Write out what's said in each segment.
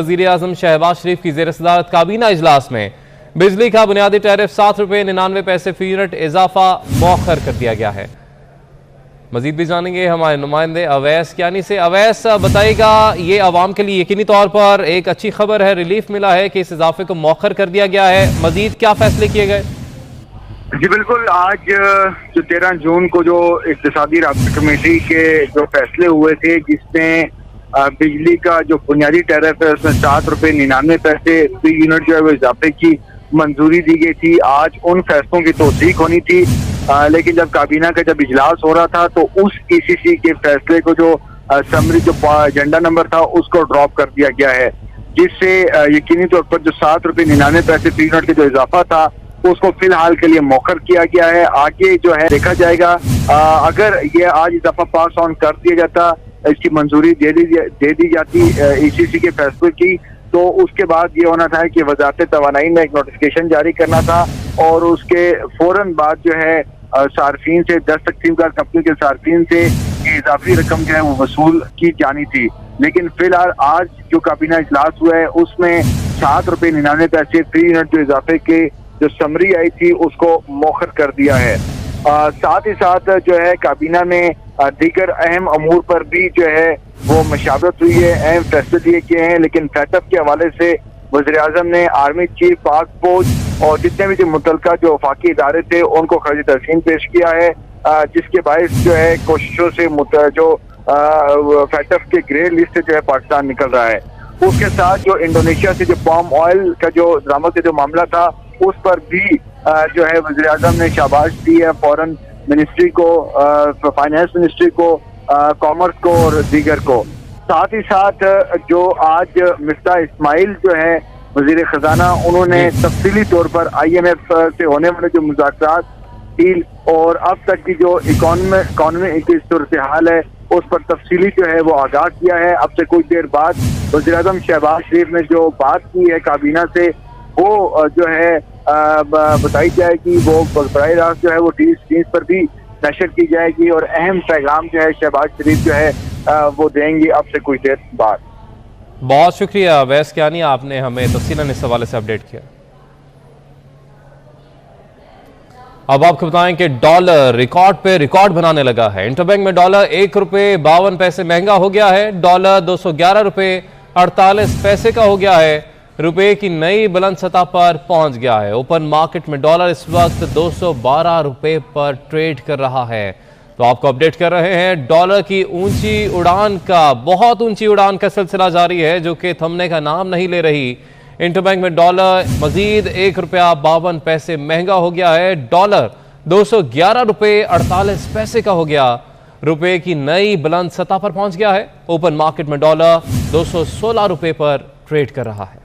वज़ीर-ए-आज़म शहबाज शरीफ की ज़ेर-ए-सदारत काबीना इजलास में बिजली का बुनियादी टैरिफ 7 रुपये 99 पैसे फी यूनिट इजाफा मौखर कर दिया गया है। मजीद भी जानेंगे हमारे नुमाइंदे अवैस कियानी से। अवैस बताइएगा, ये आवाम के लिए यकीनी तौर पर एक अच्छी खबर है, रिलीफ मिला है कि इस इजाफे को मौखर कर दिया गया है। मजीद क्या फैसले किए गए? जी बिल्कुल, आज जो 13 जून को जो इक्तिसादी राब्ता कमेटी के जो फैसले हुए थे, जिसमें बिजली का जो बुनियादी टैरिफ है उसमें 7 रुपये 99 पैसे फी यूनिट जो है वो इजाफे की मंजूरी दी गई थी। आज उन फैसलों की तौसीक होनी थी, लेकिन जब काबीना का जब इजलास हो रहा था तो उस ECC के फैसले को जो समरी जो एजेंडा नंबर था उसको ड्रॉप कर दिया गया है, जिससे यकीनी तौर पर जो 7 रुपये 99 पैसे फी यूनिट का जो इजाफा था उसको फिलहाल के लिए मौखर किया गया है। आगे जो है देखा जाएगा, अगर ये आज इजाफा पास ऑन कर दिया जाता, इसकी मंजूरी दे दी जाती ECC के फैसले की, तो उसके बाद ये होना था कि वजारत तवानाई में एक नोटिफिकेशन जारी करना था और उसके फौरन बाद जो है सार्फिन से 10 तकसीम कार कंपनी के सार्फिन से ये इजाफी रकम जो है वो वसूल की जानी थी। लेकिन फिलहाल आज जो काबीना इजलास हुआ है उसमें 7 रुपये 99 पैसे फी यूनिट जो इजाफे के जो समरी आई थी उसको मौखर कर दिया है। साथ ही साथ जो है काबीना में दीगर अहम अमूर पर भी जो है वो मशावरत हुई है, अहम फैसले लिए गए हैं। लेकिन फैटअप के हवाले से वज़ीर-ए-आज़म ने आर्मी चीफ, पाक फौज और जितने भी जो मुतलका जो वफाकी इदारे थे उनको खर्च तहसीन पेश किया है, जिसके बायस जो है कोशिशों से जो फैटअप के ग्रे लिस्ट से जो है पाकिस्तान निकल रहा है। उसके साथ जो इंडोनेशिया से जो पाम ऑयल का जो दरामद का जो मामला था उस पर भी जो है वज़ीर-ए-आज़म ने शाबाश दी है फॉरेन मिनिस्ट्री को, फाइनेंस मिनिस्ट्री को, कॉमर्स को और दीगर को। साथ ही साथ जो आज मिफ्ता इस्माइल जो है वज़ीर ख़जाना, उन्होंने तफसीली तौर पर IMF से होने वाले जो मुज़ाकरात डील और अब तक की जो इकॉनमी की सूरत हाल है उस पर तफसीली जो है वो आगाह किया है। अब से कुछ देर बाद वज़ीर-ए-आज़म शहबाज शरीफ ने जो बात की है काबीना से, वो जो है बताई जाएगी, वो बराह रास्त जो है वो टीवी पर भी नशर की जाएगी और अहम पैगाम जो है शहबाज शरीफ जो है वो देंगे अब से कुछ देर बाद। बहुत शुक्रिया अवैस कियानी, आपने हमें तफसीलन इस हवाले से अपडेट किया। अब आपको बताएं कि डॉलर रिकॉर्ड पे रिकॉर्ड बनाने लगा है। इंटरबैंक में डॉलर 1 रुपये 52 पैसे महंगा हो गया है। डॉलर 211 रुपये 48 पैसे का हो गया है। रुपए की नई बुलंद सतह पर पहुंच गया है। ओपन मार्केट में डॉलर इस वक्त 212 रुपए पर ट्रेड कर रहा है। तो आपको अपडेट कर रहे हैं, डॉलर की ऊंची उड़ान का, बहुत ऊंची उड़ान का सिलसिला जारी है जो कि थमने का नाम नहीं ले रही। इंटरबैंक में डॉलर मजीद 1 रुपया 52 पैसे महंगा हो गया है। डॉलर 211 रुपये 48 पैसे का हो गया। रुपए की नई बुलंद सतह पर पहुंच गया है। ओपन मार्केट में डॉलर 216 रुपये पर ट्रेड कर रहा है।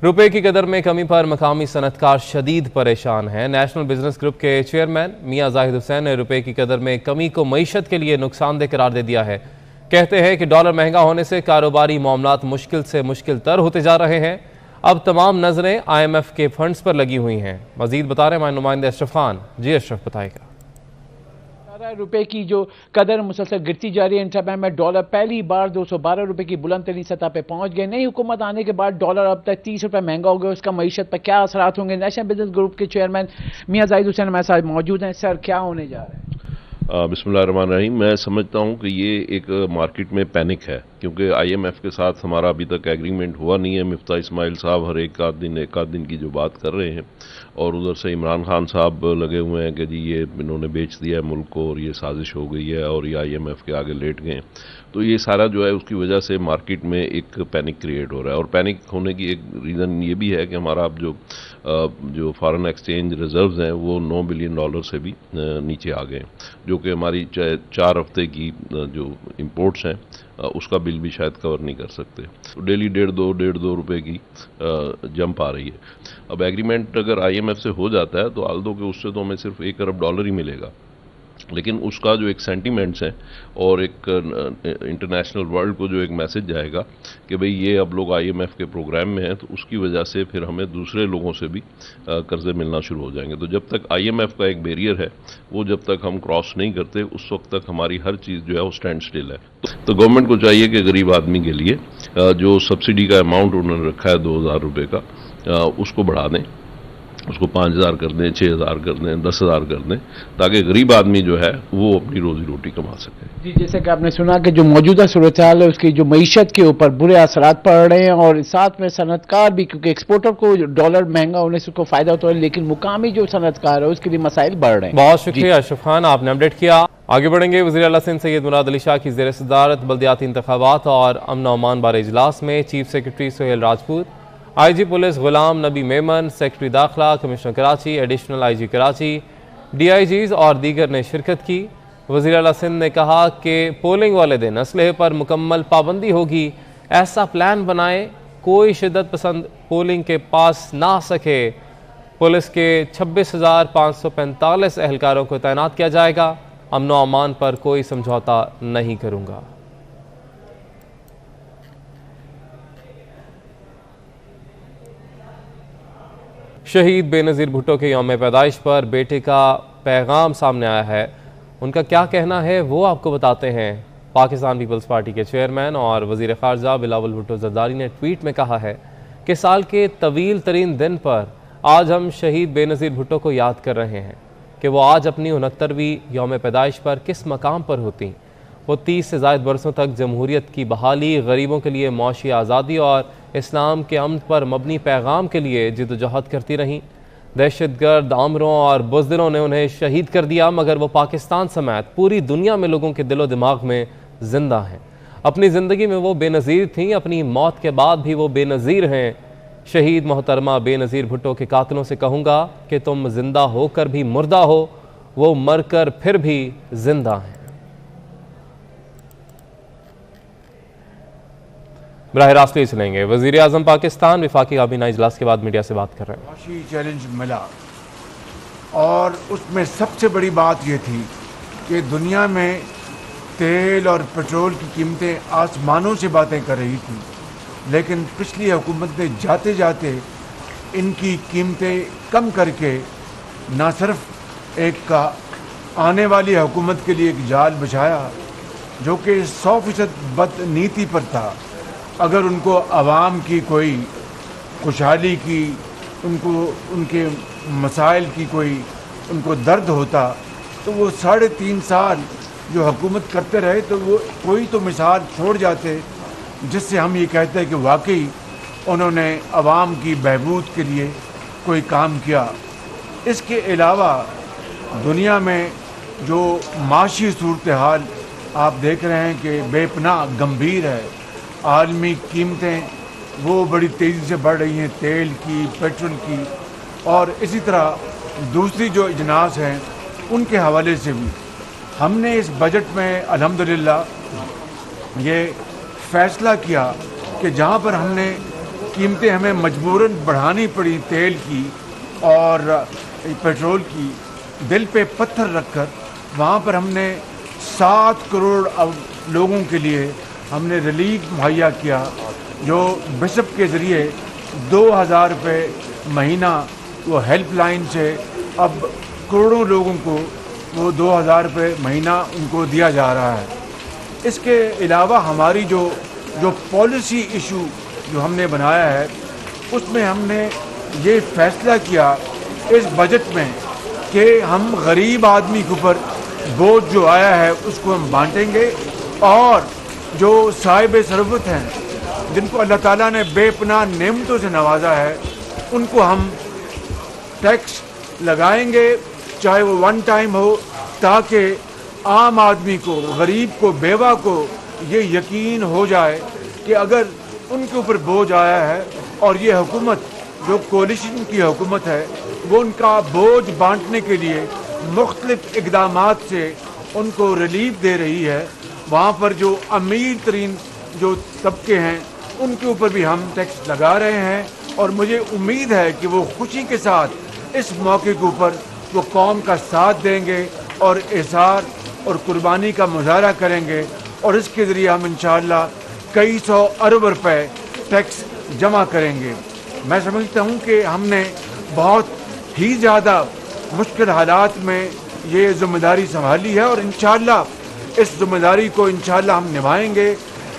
रुपए की कदर में कमी पर मकामी सनतकार शदीद परेशान हैं। नेशनल बिजनेस ग्रुप के चेयरमैन मियां जाहिद हुसैन ने रुपए की कदर में कमी को मईशत के लिए नुकसानदेह करार दे दिया है। कहते हैं कि डॉलर महंगा होने से कारोबारी मामलात मुश्किल से मुश्किल तर होते जा रहे हैं। अब तमाम नजरें IMF के फंड्स पर लगी हुई हैं। मजीद बता रहे हमारे नुमाइंदे अशरफ खान। जी अशरफ, बताएगा। रुपए की जो कदर मुसलसल गिरती जा रही है। इंटरबैंक में डॉलर पहली बार 212 रुपए की बुलंद तरीन सतह पे पहुंच गए। नई हुकूमत आने के बाद डॉलर अब तक 30 रुपए महंगा हो गया। उसका मईशत पर क्या असरात होंगे? नेशनल बिजनेस ग्रुप के चेयरमैन मियां जाहिद हुसैन हमारे साथ मौजूद हैं। सर, क्या होने जा रहा है? बिस्मिल्लाहिर्रहमानिर्रहीम। मैं समझता हूं कि ये एक मार्केट में पैनिक है, क्योंकि IMF के साथ हमारा अभी तक एग्रीमेंट हुआ नहीं है। मिफ्ता इस्माइल साहब हर एक आध दिन की जो बात कर रहे हैं और उधर से इमरान खान साहब लगे हुए हैं कि जी ये इन्होंने बेच दिया है मुल्क को और ये साजिश हो गई है और ये IMF के आगे लेट गए। तो ये सारा जो है उसकी वजह से मार्केट में एक पैनिक क्रिएट हो रहा है और पैनिक होने की एक रीज़न ये भी है कि हमारा अब जो फॉरेन एक्सचेंज रिजर्व्स हैं वो $9 बिलियन से भी नीचे आ गए, जो कि हमारी 4 हफ्ते की जो इंपोर्ट्स हैं उसका बिल भी शायद कवर नहीं कर सकते। तो डेली 1.5 रुपए की जंप आ रही है। अब एग्रीमेंट अगर IMF से हो जाता है तो आल्दो के उससे तो हमें सिर्फ $1 अरब ही मिलेगा, लेकिन उसका जो एक सेंटीमेंट्स है और एक इंटरनेशनल वर्ल्ड को जो एक मैसेज जाएगा कि भाई ये अब लोग IMF के प्रोग्राम में हैं, तो उसकी वजह से फिर हमें दूसरे लोगों से भी कर्जे मिलना शुरू हो जाएंगे। तो जब तक IMF का एक बैरियर है वो जब तक हम क्रॉस नहीं करते, उस वक्त तक हमारी हर चीज़ जो है वो स्टैंड स्टिल है। तो गवर्नमेंट को चाहिए कि गरीब आदमी के लिए जो सब्सिडी का अमाउंट उन्होंने रखा है 2000 रुपये का, उसको बढ़ा दें, उसको 5000 कर दें, 6000 कर दें, 10,000 कर दें, ताकि गरीब आदमी जो है वो अपनी रोजी रोटी कमा सके। जी, जैसे कि आपने सुना कि जो मौजूदा सूरत हाल है उसकी जो मईशत के ऊपर बुरे असरात पड़ रहे हैं, और साथ में सनतकार भी, क्योंकि एक्सपोर्टर को डॉलर महंगा होने से उसको फायदा होता है, लेकिन मुकामी जो सनतकार है उसके लिए मसाइल बढ़ रहे हैं। बहुत शुक्रिया अशरफ खान, आपने अपडेट किया। आगे बढ़ेंगे। वज़ीर आला सिंध सैयद मुराद अली शाह की ज़ेर सदारत बल्दियाती इंतखाबात और अमन अमान बारे इजलास में chief secretary Sohail Rajput, IG पुलिस गुलाम नबी मेमन, सेक्रेटरी दाखिला, commissioner Karachi, additional IG Karachi, DIGs और दीगर ने शिरकत की। वज़ीर आला सिंध ने कहा कि पोलिंग वाले दिन असलहे पर मुकम्मल पाबंदी होगी, ऐसा प्लान बनाए कोई शिद्दत पसंद पोलिंग के पास ना आ सके। पुलिस के 26,545 एहलकारों को तैनात किया जाएगा। अमन व अमान पर कोई समझौता नहीं करूँगा। शहीद बेनज़ीर भुट्टो के यौम पैदाइश पर बेटे का पैगाम सामने आया है। उनका क्या कहना है वो आपको बताते हैं। पाकिस्तान पीपल्स पार्टी के चेयरमैन और वज़ीर ख़ारजा बिलावल भुट्टो ज़रदारी ने ट्वीट में कहा है कि साल के तवील तरीन दिन पर आज हम शहीद बेनज़ीर भुट्टो को याद कर रहे हैं कि वो आज अपनी 69वीं यौम पैदाइश पर किस मकाम पर होती। वो 30 से ज़ायद बरसों तक जमहूरियत की बहाली, गरीबों के लिए मौशी आज़ादी और इस्लाम के अमन पर मबनी पैगाम के लिए जिद्दोजहद करती रहीं। दहशतगर्द आमरों और बुज़दिलों ने उन्हें शहीद कर दिया, मगर वो पाकिस्तान समेत पूरी दुनिया में लोगों के दिलो दिमाग में जिंदा हैं। अपनी ज़िंदगी में वो बेनज़ीर थीं, अपनी मौत के बाद भी वो बेनज़ीर हैं। शहीद मोहतरमा बेनज़ीर भुट्टो के कातिलों से कहूँगा कि तुम जिंदा होकर भी मुर्दा हो, वो मरकर फिर भी जिंदा हैं। बराह रास्त ले चलेंगे। वज़ीर आज़म पाकिस्तान वफाकी काबीना इजलास के बाद मीडिया से बात कर रहे हैं। वाशी चैलेंज मिला और उसमें सबसे बड़ी बात यह थी कि दुनिया में तेल और पेट्रोल की कीमतें आसमानों से बातें कर रही थी, लेकिन पिछली हुकूमत ने जाते जाते इनकी कीमतें कम करके न सिर्फ एक का आने वाली हुकूमत के लिए एक जाल बिछाया जो कि 100% बदनीति पर था। अगर उनको आवाम की कोई खुशहाली की, उनको उनके मसाइल की कोई उनको दर्द होता तो वो 3.5 साल जो हुकूमत करते रहे तो वो कोई तो मिसाल छोड़ जाते जिससे हम ये कहते हैं कि वाकई उन्होंने आवाम की बहबूद के लिए कोई काम किया। इसके अलावा दुनिया में जो माशी सूरत हाल आप देख रहे हैं कि बेपनाह गंभीर है। आलमी कीमतें वो बड़ी तेज़ी से बढ़ रही हैं, तेल की, पेट्रोल की, और इसी तरह दूसरी जो इजनास हैं उनके हवाले से भी हमने इस बजट में अल्हम्दुलिल्लाह ये फ़ैसला किया कि जहाँ पर हमने कीमतें हमें मजबूरन बढ़ानी पड़ी तेल की और पेट्रोल की, दिल पे पत्थर रखकर वहाँ पर हमने 7 करोड़ लोगों के लिए हमने रिलीफ मुहैया किया, जो बिशप के ज़रिए 2000 रुपये महीना वो हेल्पलाइन से अब करोड़ों लोगों को वो 2000 रुपये महीना उनको दिया जा रहा है। इसके अलावा हमारी जो पॉलिसी इशू जो हमने बनाया है उसमें हमने ये फ़ैसला किया इस बजट में कि हम गरीब आदमी के ऊपर बोझ जो आया है उसको हम बांटेंगे, और जो साहिब सरवत हैं जिनको अल्लाह ताला ने बेपनाह नेमतों से नवाजा है उनको हम टैक्स लगाएंगे, चाहे वो वन टाइम हो, ताकि आम आदमी को, गरीब को, बेवा को ये यकीन हो जाए कि अगर उनके ऊपर बोझ आया है और ये हुकूमत जो कोलिशन की हुकूमत है वो उनका बोझ बांटने के लिए मुख्तलिफ इक़दामात से उनको रिलीफ दे रही है, वहाँ पर जो अमीर तरीन जो तबके हैं उनके ऊपर भी हम टैक्स लगा रहे हैं। और मुझे उम्मीद है कि वो खुशी के साथ इस मौके के ऊपर वो कौम का साथ देंगे और एसार और कुर्बानी का मुजाहरा करेंगे और इसके ज़रिए हम इंशाअल्लाह कई सौ अरब रुपए टैक्स जमा करेंगे। मैं समझता हूँ कि हमने बहुत ही ज़्यादा मुश्किल हालात में ये जिम्मेदारी संभाली है और इंशाअल्लाह इस जिम्मेदारी को इंशाअल्लाह हम निभाएंगे।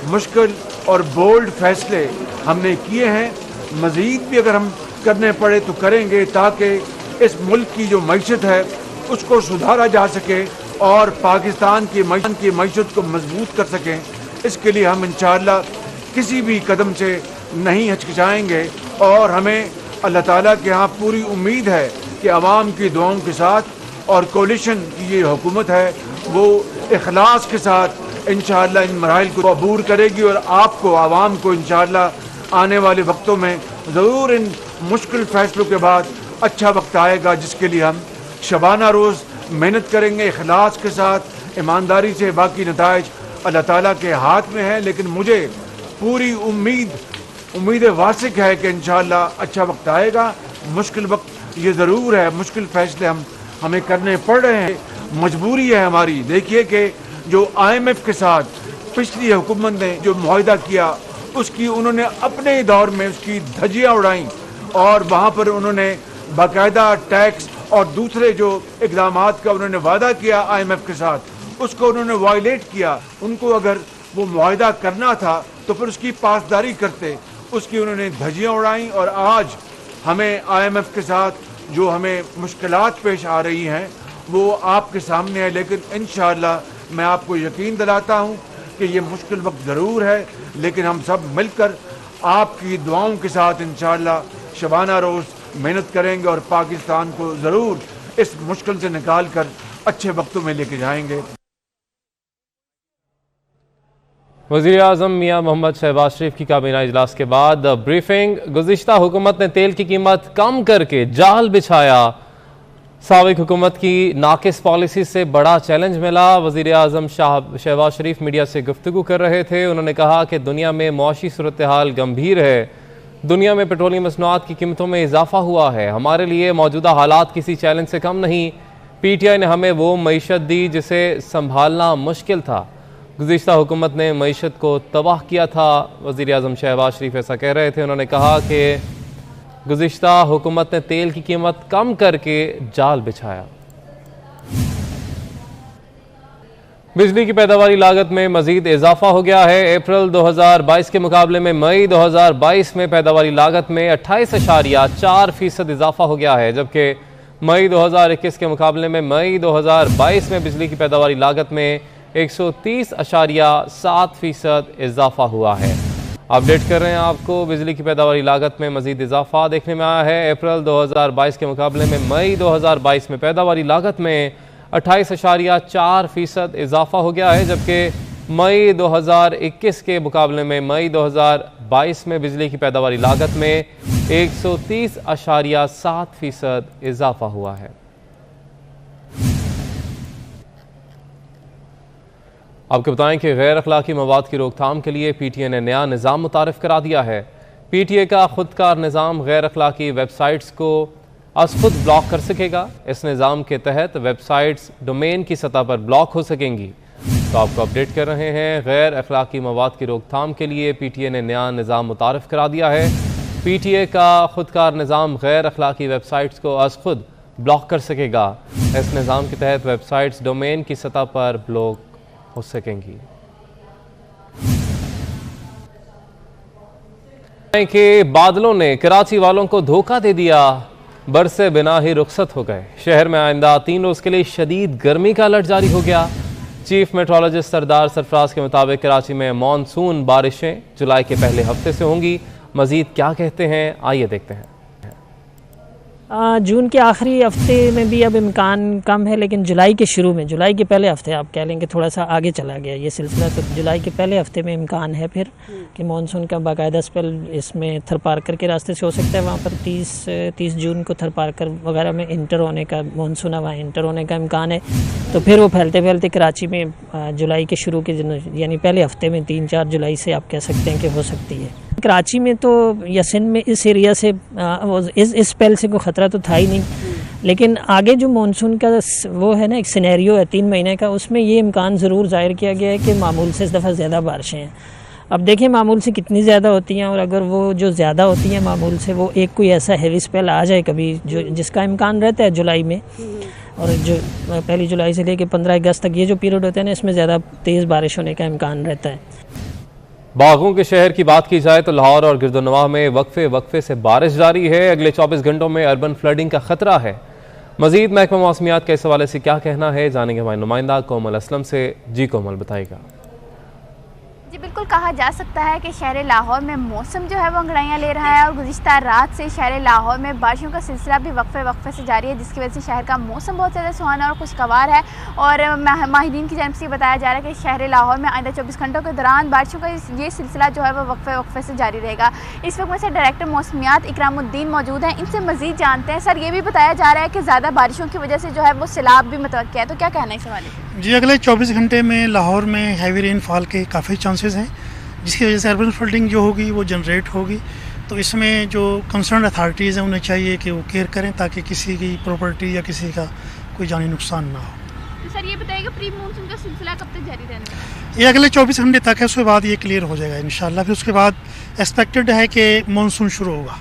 मुश्किल और बोल्ड फैसले हमने किए हैं, मज़ीद भी अगर हम करने पड़े तो करेंगे ताकि इस मुल्क की जो मईशत है उसको सुधारा जा सके और पाकिस्तान की मईशत को मजबूत कर सकें। इसके लिए हम इंशाअल्लाह किसी भी कदम से नहीं हिचकिचाएंगे और हमें अल्लाह ताला के यहाँ पूरी उम्मीद है कि अवाम की दुआओं के साथ और कोलिशन की ये हुकूमत है वो इखलास के साथ इंशाअल्लाह इन मराहिल को अबूर करेगी और आपको आवाम को इंशाअल्लाह आने वाले वक्तों में ज़रूर इन मुश्किल फैसलों के बाद अच्छा वक्त आएगा जिसके लिए हम शबाना रोज़ मेहनत करेंगे इखलास के साथ, ईमानदारी से। बाकी नताइज अल्लाह ताला के हाथ में है, लेकिन मुझे पूरी उम्मीद वासिक है कि इंशाअल्लाह अच्छा वक्त आएगा। मुश्किल वक्त ये ज़रूर है, मुश्किल फैसले हमें करने पड़ रहे हैं, मजबूरी है हमारी। देखिए कि जो IMF के साथ पिछली हुकूमत ने जो मुआहिदा किया उसकी उन्होंने अपने दौर में उसकी धज्जियाँ उड़ाई और वहाँ पर उन्होंने बाकायदा टैक्स और दूसरे जो इक़दामात का उन्होंने वादा किया IMF के साथ उसको उन्होंने वायलेट किया। उनको अगर वो मुआहिदा करना था तो फिर उसकी पासदारी करते, उसकी उन्होंने धज्जियाँ उड़ाई और आज हमें IMF के साथ जो हमें मुश्किलात पेश आ रही हैं वो आपके सामने है। लेकिन इंशाअल्लाह मैं आपको यकीन दिलाता हूँ कि ये मुश्किल वक्त ज़रूर है, लेकिन हम सब मिलकर आपकी दुआओं के साथ इंशाअल्लाह शबाना रोज़ मेहनत करेंगे और पाकिस्तान को ज़रूर इस मुश्किल से निकाल कर अच्छे वक्तों में लेके जाएंगे। वज़ीर आज़म मियां मोहम्मद शहबाज शरीफ की काबीना इजलास के बाद ब्रीफिंग। गुज़िश्ता हुकूमत ने तेल की कीमत कम करके जाल बिछाया। साबिक़ हुकूमत की नाकिस पॉलिसी से बड़ा चैलेंज मिला। वज़ीर आज़म शहबाज शरीफ मीडिया से गुफ्तगू कर रहे थे। उन्होंने कहा कि दुनिया में मौशी सूरत हाल गंभीर है, दुनिया में पेट्रोलियम मसनूआत की कीमतों में इजाफा हुआ है। हमारे लिए मौजूदा हालात किसी चैलेंज से कम नहीं। PTI ने हमें वो मईशत दी जिसे संभालना मुश्किल था। गुज़िश्ता हुकूमत ने मईशत को तबाह किया था। वज़ीर आज़म शहबाज शरीफ ऐसा कह रहे थे। उन्होंने कहा कि गुज़िश्ता हुकूमत ने तेल की कीमत कम करके जाल बिछाया। बिजली की पैदावारी लागत में मजीद इजाफा हो गया है। अप्रैल 2022 के मुकाबले में मई 2022 में पैदावारी लागत में 28.4% इजाफा हो गया है, जबकि मई 2021 के मुकाबले में मई 2022 में बिजली की पैदावारी लागत में 130.7% इजाफा हुआ है। अपडेट कर रहे हैं आपको, बिजली की पैदावारी लागत में मजीद इजाफा देखने में आया है। अप्रैल 2022 के मुकाबले में मई 2022 में पैदावारी लागत में 28.4% इजाफा हो गया है, जबकि मई 2021 के मुकाबले में मई 2022 में बिजली की पैदावारी लागत में 130.7% इजाफा हुआ है। आपको बताएं कि गैर अखलाकी मवाद की रोकथाम के लिए PTI ने नया निज़ाम मुतारिफ करा दिया है। PTI का खुदकार निज़ाम गैर अखलाकी वेबसाइट्स को आज खुद ब्लॉक कर सकेगा। इस निज़ाम के तहत वेबसाइट्स डोमेन की सतह पर ब्लॉक हो सकेंगी। तो आपको अपडेट कर रहे हैं, गैर अखलाकी मवाद की रोकथाम के लिए PTI ने नया निज़ाम मुतारिफ करा दिया है। PTI का खुदकार निज़ाम गैर अखलाकी वेबसाइट्स को आज खुद ब्लॉक कर सकेगा। इस निज़ाम के तहत वेबसाइट्स डोमेन की सतह पर ब्लॉक हो सकेंगी। कि बादलों ने कराची वालों को धोखा दे दिया, बरसे बिना ही रुखसत हो गए। शहर में आइंदा 3 रोज के लिए शदीद गर्मी का अलर्ट जारी हो गया। चीफ मेट्रोलॉजिस्ट सरदार सरफराज के मुताबिक कराची में मानसून बारिशें जुलाई के पहले हफ्ते से होंगी। मजीद क्या कहते हैं, आइए देखते हैं। जून के आखिरी हफ्ते में भी अब इम्कान कम है, लेकिन जुलाई के शुरू में, जुलाई के पहले हफ्ते आप कह लेंगे थोड़ा सा आगे चला गया ये सिलसिला, तो जुलाई के पहले हफ्ते में इम्कान है फिर कि मानसून का बाकायदा स्पेल इसमें थरपारकर के रास्ते से हो सकता है। वहाँ पर 30 जून को थरपारकर वगैरह में इंटर होने का, मानसून वहाँ इंटर होने का इम्कान है। तो फिर वो फैलते फैलते कराची में जुलाई के शुरू के यानी पहले हफ्ते में 3-4 जुलाई से आप कह सकते हैं कि हो सकती है। कराची में तो या सिंध में इस एरिया से इस स्पेल से कोई ख़तरा तो था ही नहीं, लेकिन आगे जो मानसून का वो है ना, एक सिनेरियो है 3 महीने का, उसमें ये इम्कान ज़रूर ज़ाहिर किया गया है कि मामूल से इस दफ़ा ज़्यादा बारिशें हैं। अब देखें मामूल से कितनी ज़्यादा होती हैं, और अगर वो जो ज़्यादा होती हैं मामूल से, वो एक कोई ऐसा हैवी स्पेल आ जाए कभी, जो जिसका इम्कान रहता है जुलाई में, और जो 1 जुलाई से लेकर 15 अगस्त तक ये जो पीरियड होता है ना, इसमें ज़्यादा तेज़ बारिश होने का इम्कान रहता है। बागों के शहर की बात की जाए तो लाहौर और गिरदोनवा में वक्फे से बारिश जारी है। अगले 24 घंटों में अर्बन फ्लडिंग का खतरा है। मजीद महकमा मौसमियात के इस हवाले से क्या कहना है, जानेंगे हमारे नुमाइंदा कोमल असलम से। जी कोमल, बताएगा। जी बिल्कुल, कहा जा सकता है कि शहर लाहौर में मौसम जो है वो अंगड़ाइयाँ ले रहा है, और गुज़िश्ता रात से शहर लाहौर में बारिशों का सिलसिला भी वक्फे से जारी है, जिसकी वजह से शहर का मौसम बहुत ज़्यादा सुहाना और खुशगवार है। और माहिरीन की जानिब से बताया जा रहा है कि शहर लाहौर में आइंदा 24 घंटों के दौरान बारिशों का ये सिलसिला जो है वो वक्फे से जारी रहेगा। इस वक्त में से डायरेक्टर मौसमियात इकरामुद्दीन मौजूद हैं, इनसे मज़ीद जानते हैं। सर, ये भी बताया जा रहा है कि ज़्यादा बारिशों की वजह से जो है वो सैलाब भी मुतवक्किल है, तो क्या कहना है इस हवाले से? जी, अगले 24 घंटे में लाहौर में हैवी रेनफॉल के काफ़ी चांसेस हैं, जिसकी वजह से अर्बन फ्लडिंग जो होगी वो जनरेट होगी। तो इसमें जो कंसर्न अथॉरिटीज़ हैं उन्हें चाहिए कि वो केयर करें ताकि किसी की प्रॉपर्टी या किसी का कोई जानी नुकसान ना हो। तो सर, ये बताइएगा प्री मानसून का सिलसिला कब तक जारी रहने वाला है? ये अगले 24 घंटे तक है, उसके बाद ये क्लियर हो जाएगा इंशाल्लाह। फिर उसके बाद एक्सपेक्टेड है कि मानसून शुरू होगा।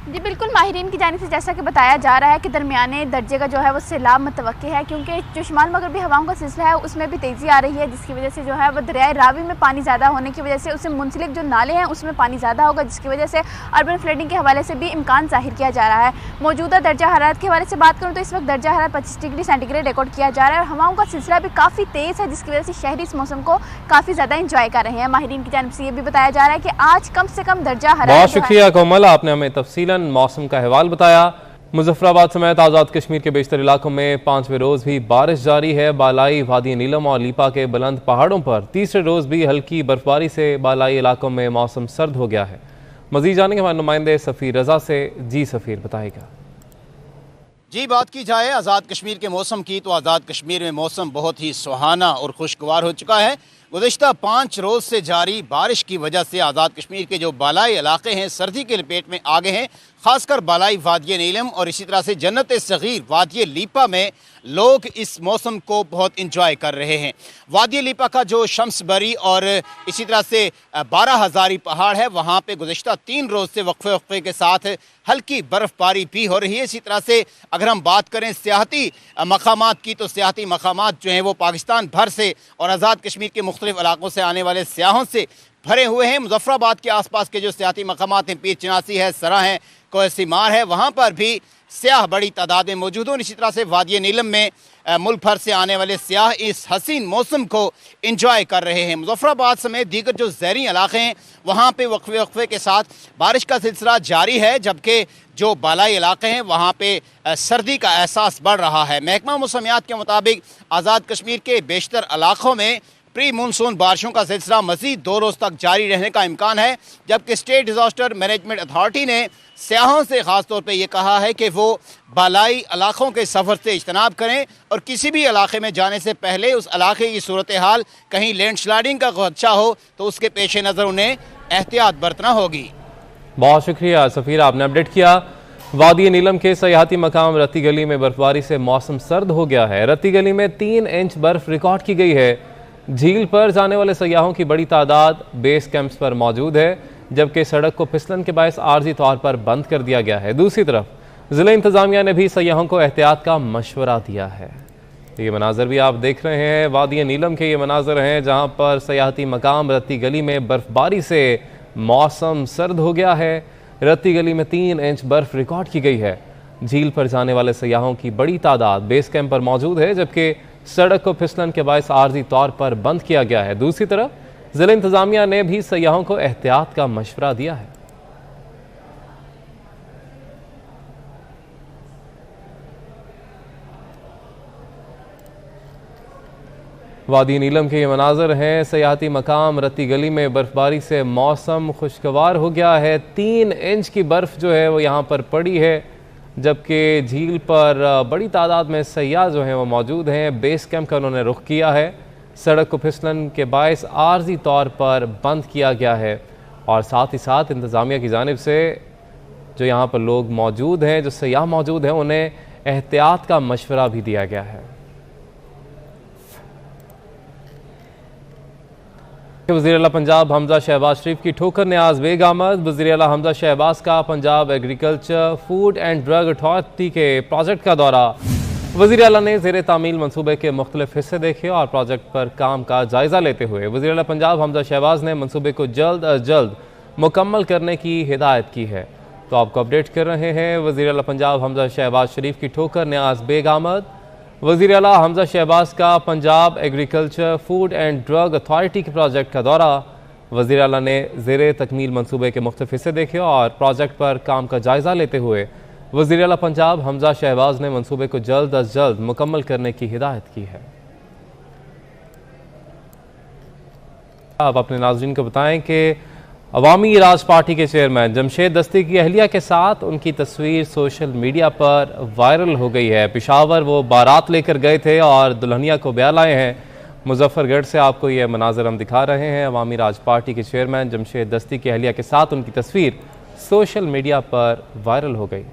जी बिल्कुल, माहिरीन की जानिब से जैसा कि बताया जा रहा है कि दरमियाने दर्जे का जो है वो सैलाब मुतवक्किल है, क्योंकि जो शुमाल मगरबी हवाओं का सिलसिला है उसमें भी तेज़ी आ रही है, जिसकी वजह से जो है वो दरियाए रावी में पानी ज़्यादा होने की वजह से उससे मुंसलिक जो नाले हैं उसमें पानी ज़्यादा होगा, जिसकी वजह से अर्बन फ्लडिंग के हवाले से भी इम्कान ज़ाहिर किया जा रहा है। मौजूदा दर्जा हरारत के हवाले से बात करूँ तो इस वक्त दर्जा हरारत 25 डिग्री सेंटीग्रेड रिकॉर्ड किया जा रहा है, और हवाओं का सिलसिला भी काफ़ी तेज़ है, जिसकी वजह से शहरी इस मौसम को काफ़ी ज़्यादा इंजॉय कर रहे हैं। माहिरीन की जानिब से ये भी बताया जा रहा है कि आज कम से कम दर्जा हरारत। बहुत शुक्रिया कोमल, आपने हमें तफसीलन मौसम का हवाल बताया। मुजफ्फराबाद समेत आज़ाद कश्मीर के बेशतर इलाकों में 5वें रोज़ भी बारिश जारी है। बालाई वादी नीलम और लीपा के बुलंद पहाड़ों पर तीसरे रोज़ भी हल्की बर्फबारी से बालाई इलाकों में मौसम सर्द हो गया है। मज़ीद जानेंगे हमारे नुमाइंदे सफ़ीर रजा से। जी सफ़ीर, बताएगा। जी, बात की जाए आज़ाद कश्मीर के मौसम की तो आज़ाद कश्मीर में मौसम बहुत ही सुहाना और खुशगवार हो चुका है। गुज़िश्ता 5 रोज़ से जारी बारिश की वजह से आज़ाद कश्मीर के जो बालाई इलाके हैं सर्दी के लपेट में आ गए हैं। खासकर बालाई वादिय नीलम और इसी तरह से जन्नत सगीर वादिय लीपा में लोग इस मौसम को बहुत इंजॉय कर रहे हैं। वादिय लीपा का जो शम्सबरी और इसी तरह से 12 हज़ारी पहाड़ है, वहाँ पे गुज़िश्ता 3 रोज़ से वक्फे के साथ हल्की बर्फ़बारी भी हो रही है। इसी तरह से अगर हम बात करें सियाहती मकामात की, तो सियाहती मकामात जो हैं वो पाकिस्तान भर से और आज़ाद कश्मीर के मुख्तलिफ इलाकों से आने वाले सियाहों से भरे हुए हैं। मुजफ्फराबाद के आसपास के जो सियाहती मकामात हैं, पीर चिनासी है, सरा है, कोहसीमार है, वहाँ पर भी सियाह बड़ी तादाद में मौजूद हैं। इसी तरह से वादिय नीलम में मुल्क भर से आने वाले सियाह इस हसीन मौसम को इंजॉय कर रहे हैं। मुजफ्फराबाद समेत दीगर जो ज़ैरी इलाके हैं वहाँ पे वक्फे के साथ बारिश का सिलसिला जारी है, जबकि जो बालाई इलाके हैं वहाँ पे सर्दी का एहसास बढ़ रहा है। महकमा मौसमियात के मुताबिक आज़ाद कश्मीर के बेशतर इलाकों में प्री मानसून बारिशों का सिलसिला मज़ीद 2 रोज़ तक जारी रहने का इम्कान है, जबकि स्टेट डिज़ास्टर मैनेजमेंट अथॉरिटी ने सियाहों से ख़ास तौर पे ये कहा है कि वो बालाई इलाकों के सफ़र से इज्तनाब करें और किसी भी इलाके में जाने से पहले उस इलाके की सूरत हाल, कहीं लैंड स्लाइडिंग का खदशा हो तो उसके पेश नज़र उन्हें एहतियात बरतना होगी। बहुत शुक्रिया सफ़ीर, आपने अपडेट किया। वादी नीलम के सयाहती मकाम रत्ती गली में बर्फबारी से मौसम सर्द हो गया है। रत्ती गली में 3 इंच बर्फ रिकॉर्ड की गई है। झील पर जाने वाले सयाहों की बड़ी तादाद बेस कैंप्स पर मौजूद है, जबकि सड़क को फिसलन के बायस आर्जी तौर पर बंद कर दिया गया है। दूसरी तरफ ज़िला इंतज़ामिया ने भी सयाहों को एहतियात का मशवरा दिया है। ये मनाजर भी आप देख रहे हैं, वादी नीलम के ये मनाजर हैं जहाँ पर सयाहती मकाम रत्ती गली में बर्फबारी से मौसम सर्द हो गया है। रत्ती गली में 3 इंच बर्फ रिकॉर्ड की गई है। झील पर जाने वाले सयाहों की बड़ी तादाद बेस कैंप पर मौजूद है, जबकि सड़क को फिसलन के बायस आर्जी तौर पर बंद किया गया है। दूसरी तरफ जिला इंतजामिया ने भी सयाहों को एहतियात का मशवरा दिया है। वादी नीलम के ये मनाजर हैं, सयाहती मकाम रत्ती गली में बर्फबारी से मौसम खुशगवार हो गया है। 3 इंच की बर्फ जो है वो यहाँ पर पड़ी है, जबकि झील पर बड़ी तादाद में सयाह जो हैं वो मौजूद हैं। बेस कैंप का उन्होंने रुख किया है। सड़क को फिसलन के बायस आर्जी तौर पर बंद किया गया है, और साथ ही साथ इंतज़ामिया की जानिब से जो यहाँ पर लोग मौजूद हैं, जो सयाह मौजूद हैं, उन्हें एहतियात का मशवरा भी दिया गया है। वज़ीर आला पंजाब हमजा शहबाज शरीफ की ठोकर ने आज बेग आमद। वज़ीर आला हमजा शहबाज का Punjab agriculture food and drug authority के प्रोजेक्ट का दौरा। वज़ीर आला ने ज़ेरे तामील मनसूबे के मुख्तलिफ हिस्से देखे और प्रोजेक्ट पर काम का जायज़ा लेते हुए वज़ीर आला पंजाब हमजा शहबाज ने मनसूबे को जल्द अज जल्द मुकम्मल करने की हिदायत की है। तो आपको अपडेट कर रहे हैं, वज़ीर आला पंजाब हमजा शहबाज शरीफ की ठोकर ने आज बेग आमद। वज़ीर आला हमजा शहबाज का Punjab agriculture food and drug authority के प्रोजेक्ट का दौरा। वज़ीर आला ने ज़ेरे तकमील मनसूबे के मुख्तलिफ हिस्से देखे और प्रोजेक्ट पर काम का जायज़ा लेते हुए वज़ीर आला पंजाब हमजा शहबाज ने मनसूबे को जल्द अज जल्द मुकम्मल करने की हिदायत की है। आप अपने नाज़रीन को बताएं कि अवामी राज पार्टी के चेयरमैन जमशेद दस्ती की अहलिया के साथ उनकी तस्वीर सोशल मीडिया पर वायरल हो गई है। पेशावर वो बारात लेकर गए थे और दुल्हनिया को ब्याह लाए हैं। मुजफ्फरगढ़ से आपको ये मनाजर हम दिखा रहे हैं। अवामी राज पार्टी के चेयरमैन जमशेद दस्ती की अहलिया के साथ उनकी तस्वीर सोशल मीडिया पर वायरल हो गई।